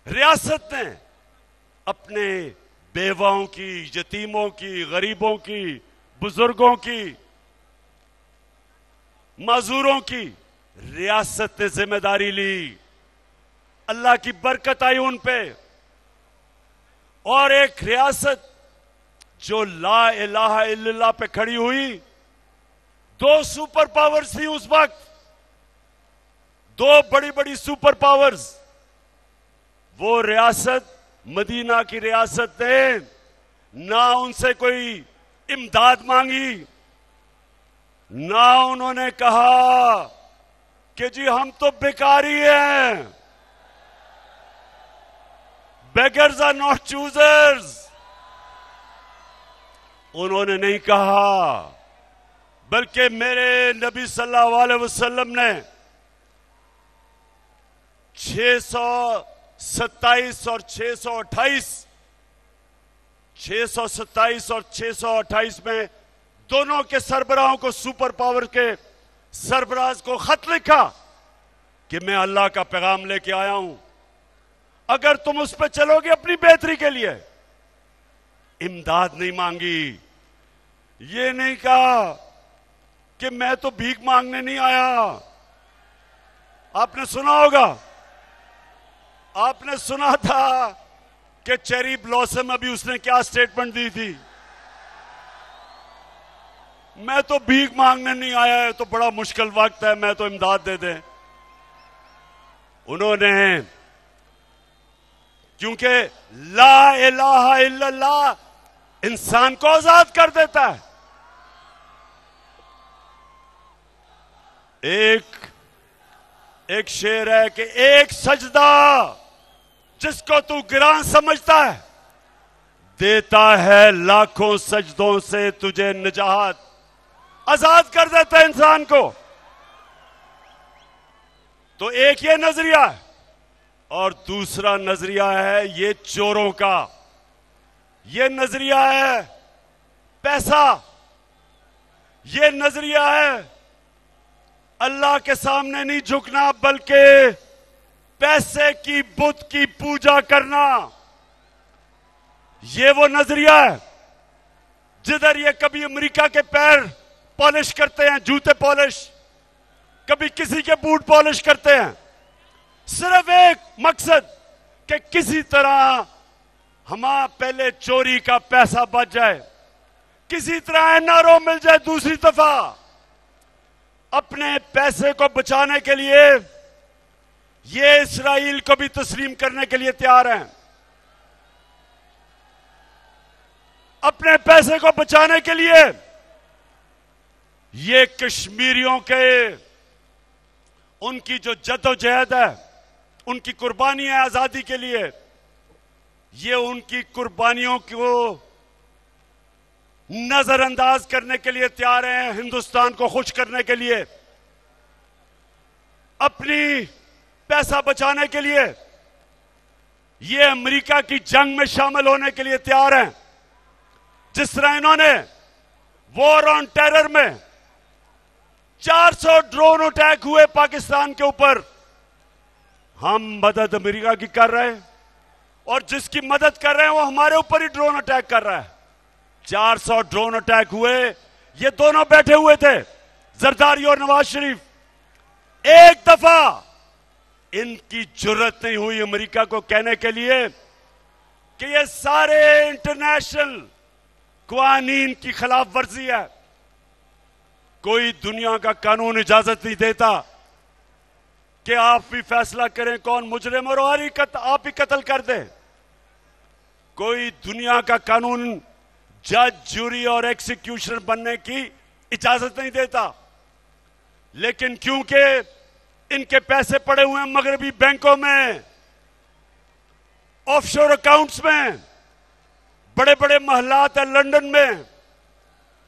रियासत ने अपने बेवाओं की, यतीमों की, गरीबों की, बुजुर्गों की, मजदूरों की रियासत ने जिम्मेदारी ली। अल्लाह की बरकत आई उन पे। और एक रियासत जो ला इलाहा इल्लल्लाह पे खड़ी हुई। दो सुपर पावर्स थी उस वक्त, दो बड़ी बड़ी सुपर पावर्स। वो रियासत, मदीना की रियासत ने ना उनसे कोई इमदाद मांगी, ना उन्होंने कहा कि जी हम तो भिखारी हैं, बेगर्स आर नॉट चूजर्स। उन्होंने नहीं कहा, बल्कि मेरे नबी सल्लल्लाहु अलैहि वसल्लम ने 627 और 628 में दोनों के सरबराहों को, सुपर पावर के सरबराज को खत लिखा कि मैं अल्लाह का पैगाम लेके आया हूं, अगर तुम उस पर चलोगे अपनी बेहतरी के लिए। इमदाद नहीं मांगी, ये नहीं कहा कि मैं तो भीख मांगने नहीं आया। आपने सुना होगा, आपने सुना था कि चेरी ब्लॉसम अभी उसने क्या स्टेटमेंट दी थी, मैं तो भीख मांगने नहीं आया है, तो बड़ा मुश्किल वक्त है, मैं तो इमदाद दे दें। उन्होंने, क्योंकि ला इलाहा इल्लल्लाह इंसान को आजाद कर देता है। एक शेर है कि एक सजदा जिसको तू गिरां समझता है, देता है लाखों सजदों से तुझे निजात। आजाद कर देता है इंसान को। तो एक ये नजरिया है, और दूसरा नजरिया है ये चोरों का। ये नजरिया है पैसा। ये नजरिया है अल्लाह के सामने नहीं झुकना, बल्कि पैसे की बुत की पूजा करना। ये वो नजरिया है जिधर ये कभी अमेरिका के पैर पॉलिश करते हैं, जूते पॉलिश, कभी किसी के बूट पॉलिश करते हैं, सिर्फ एक मकसद कि किसी तरह हमारा पहले चोरी का पैसा बच जाए, किसी तरह एनआरओ मिल जाए। दूसरी दफा अपने पैसे को बचाने के लिए ये इस्राइल को भी तस्लीम करने के लिए तैयार हैं। अपने पैसे को बचाने के लिए ये कश्मीरियों के, उनकी जो जद्दोजहद है, उनकी कुर्बानी है आजादी के लिए, ये उनकी कुर्बानियों को नजरअंदाज करने के लिए तैयार हैं। हिंदुस्तान को खुश करने के लिए, अपनी पैसा बचाने के लिए, ये अमेरिका की जंग में शामिल होने के लिए तैयार हैं। जिस तरह इन्होंने वॉर ऑन टेरर में 400 ड्रोन अटैक हुए पाकिस्तान के ऊपर, हम मदद अमेरिका की कर रहे हैं, और जिसकी मदद कर रहे हैं वो हमारे ऊपर ही ड्रोन अटैक कर रहा है। 400 ड्रोन अटैक हुए, ये दोनों बैठे हुए थे, जरदारी और नवाज शरीफ। एक दफा इनकी जुर्रत नहीं हुई अमेरिका को कहने के लिए कि ये सारे इंटरनेशनल कानून की खिलाफ वर्जी है। कोई दुनिया का कानून इजाजत नहीं देता कि आप भी फैसला करें कौन मुजरिम और आप ही कत्ल कर दें। कोई दुनिया का कानून जज, जूरी और एक्सिक्यूशनर बनने की इजाजत नहीं देता। लेकिन क्योंकि इनके पैसे पड़े हुए हैं मगरबी बैंकों में, ऑफशोर अकाउंट्स में, बड़े बड़े महलात है लंदन में,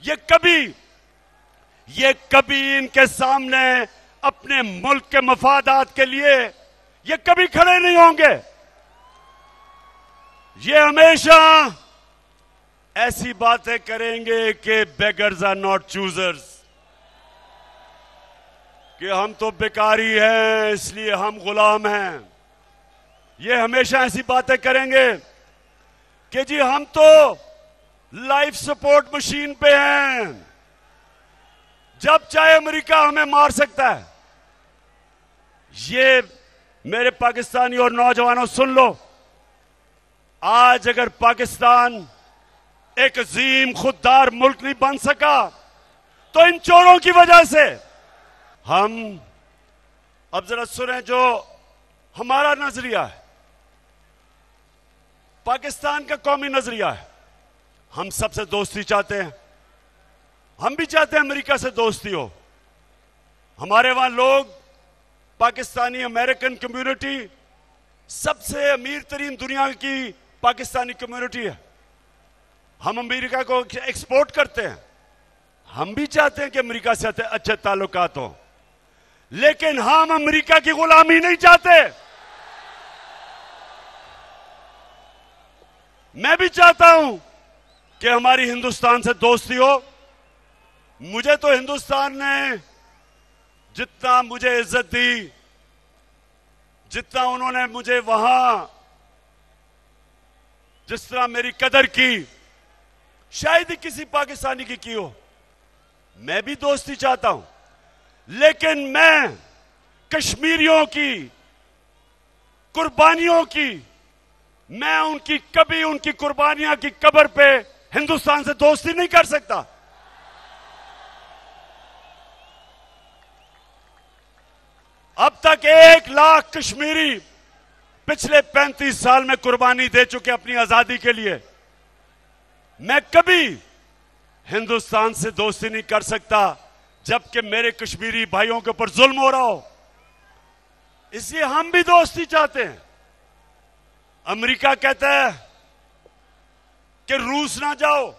ये कभी इनके सामने अपने मुल्क के मफादात के लिए ये कभी खड़े नहीं होंगे। ये हमेशा ऐसी बातें करेंगे कि बेगर्स आर नॉट चूजर्स, कि हम तो बेकारी हैं इसलिए हम गुलाम हैं। ये हमेशा ऐसी बातें करेंगे कि जी हम तो लाइफ सपोर्ट मशीन पे हैं, जब चाहे अमेरिका हमें मार सकता है। ये मेरे पाकिस्तानी और नौजवानों सुन लो, आज अगर पाकिस्तान एक अजीम खुददार मुल्क नहीं बन सका तो इन चोरों की वजह से। हम अब जरा सुने जो हमारा नजरिया है, पाकिस्तान का कौमी नजरिया है। हम सबसे दोस्ती चाहते हैं, हम भी चाहते हैं अमेरिका से दोस्ती हो। हमारे वहां लोग, पाकिस्तानी अमेरिकन कम्युनिटी सबसे अमीर तरीन दुनिया की पाकिस्तानी कम्युनिटी है। हम अमेरिका को एक्सपोर्ट करते हैं, हम भी चाहते हैं कि अमेरिका से अच्छे ताल्लुकात हो, लेकिन हम अमेरिका की गुलामी नहीं चाहते। मैं भी चाहता हूं कि हमारी हिंदुस्तान से दोस्ती हो। मुझे तो हिंदुस्तान ने जितना मुझे इज्जत दी, जितना उन्होंने मुझे वहां जिस तरह मेरी कदर की, शायद ही किसी पाकिस्तानी की हो। मैं भी दोस्ती चाहता हूं, लेकिन मैं कश्मीरियों की कुर्बानियों की, मैं उनकी कभी उनकी कुर्बानियां की कब्र पे हिंदुस्तान से दोस्ती नहीं कर सकता। अब तक 1 लाख कश्मीरी पिछले 35 साल में कुर्बानी दे चुके अपनी आजादी के लिए। मैं कभी हिंदुस्तान से दोस्ती नहीं कर सकता जबकि मेरे कश्मीरी भाइयों के ऊपर जुल्म हो रहा हो। इसलिए हम भी दोस्ती चाहते हैं। अमेरिका कहता है कि रूस ना जाओ।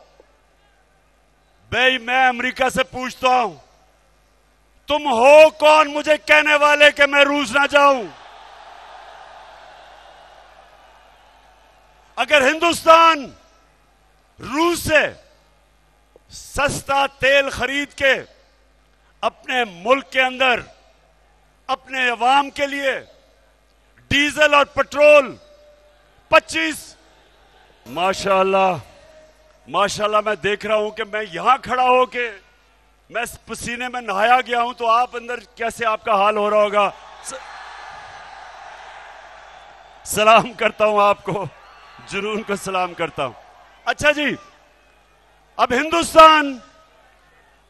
भाई मैं अमेरिका से पूछता हूं, तुम हो कौन मुझे कहने वाले कि मैं रूस ना जाऊं? अगर हिंदुस्तान रूस से सस्ता तेल खरीद के अपने मुल्क के अंदर अपने अवाम के लिए डीजल और पेट्रोल 25, माशाल्लाह माशाल्लाह, मैं देख रहा हूं कि मैं यहां खड़ा होके मैं पसीने में नहाया गया हूं, तो आप अंदर कैसे आपका हाल हो रहा होगा। सलाम करता हूं आपको, जुनून को सलाम करता हूं। अच्छा जी, अब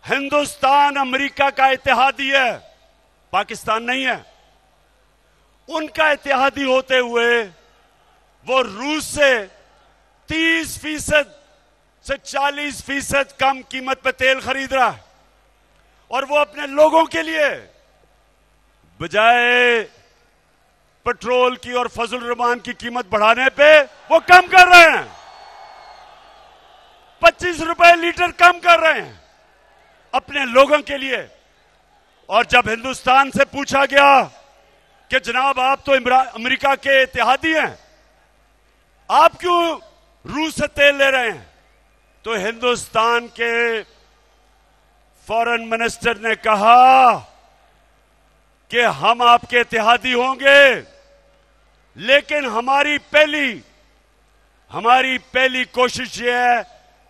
हिंदुस्तान अमेरिका का इत्तेहादी है, पाकिस्तान नहीं है। उनका इत्तेहादी होते हुए वो रूस से 30% से 40% कम कीमत पे तेल खरीद रहा है, और वो अपने लोगों के लिए बजाय पेट्रोल की और फजल रहमान की कीमत बढ़ाने पे वो कम कर रहे हैं। 25 रुपए लीटर कम कर रहे हैं अपने लोगों के लिए। और जब हिंदुस्तान से पूछा गया कि जनाब आप तो अमेरिका के इत्तेहादी हैं, आप क्यों रूस से तेल ले रहे हैं, तो हिंदुस्तान के फॉरेन मिनिस्टर ने कहा कि हम आपके इत्तेहादी होंगे, लेकिन हमारी पहली कोशिश यह है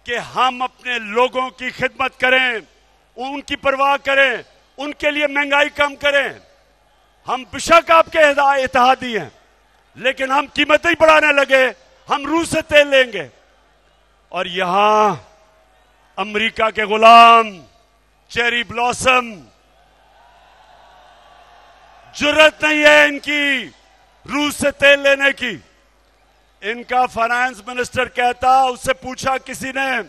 कि हम अपने लोगों की खिदमत करें, उनकी परवाह करें, उनके लिए महंगाई कम करें। हम बेशक आपके इत्तेहादी हैं, लेकिन हम कीमतें बढ़ाने लगे, हम रूस से तेल लेंगे। और यहां अमेरिका के गुलाम चेरी ब्लॉसम, जुर्रत नहीं है इनकी रूस से तेल लेने की। इनका फाइनेंस मिनिस्टर कहता, उससे पूछा किसी ने,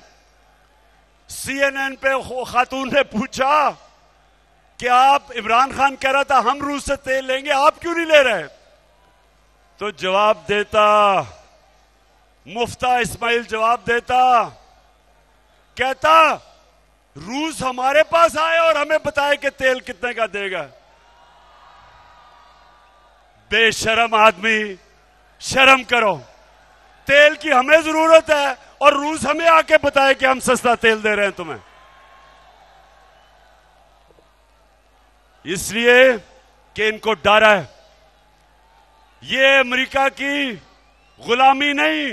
CNN पे खातून ने पूछा कि आप, इमरान खान कह रहा था हम रूस से तेल लेंगे, आप क्यों नहीं ले रहे? तो जवाब देता, मुफ्ता इस्माइल जवाब देता, कहता रूस हमारे पास आए और हमें बताए कि तेल कितने का देगा। बेशरम आदमी, शर्म करो। तेल की हमें जरूरत है और रूस हमें आके बताए कि हम सस्ता तेल दे रहे हैं तुम्हें। इसलिए कि इनको डर है ये अमेरिका की गुलामी नहीं,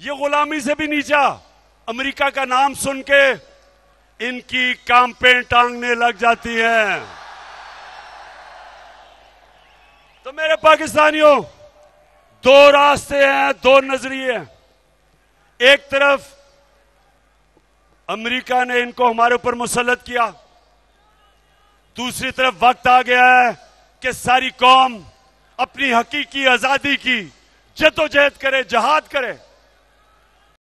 ये गुलामी से भी नीचा। अमेरिका का नाम सुन के इनकी कांपें टांगने लग जाती हैं। तो मेरे पाकिस्तानियों, दो रास्ते हैं, दो नजरिए हैं। एक तरफ अमेरिका ने इनको हमारे ऊपर मुसल्लत किया, दूसरी तरफ वक्त आ गया है कि सारी कौम अपनी हकीकी आजादी की जद्दोजहद करे, जहाद करे।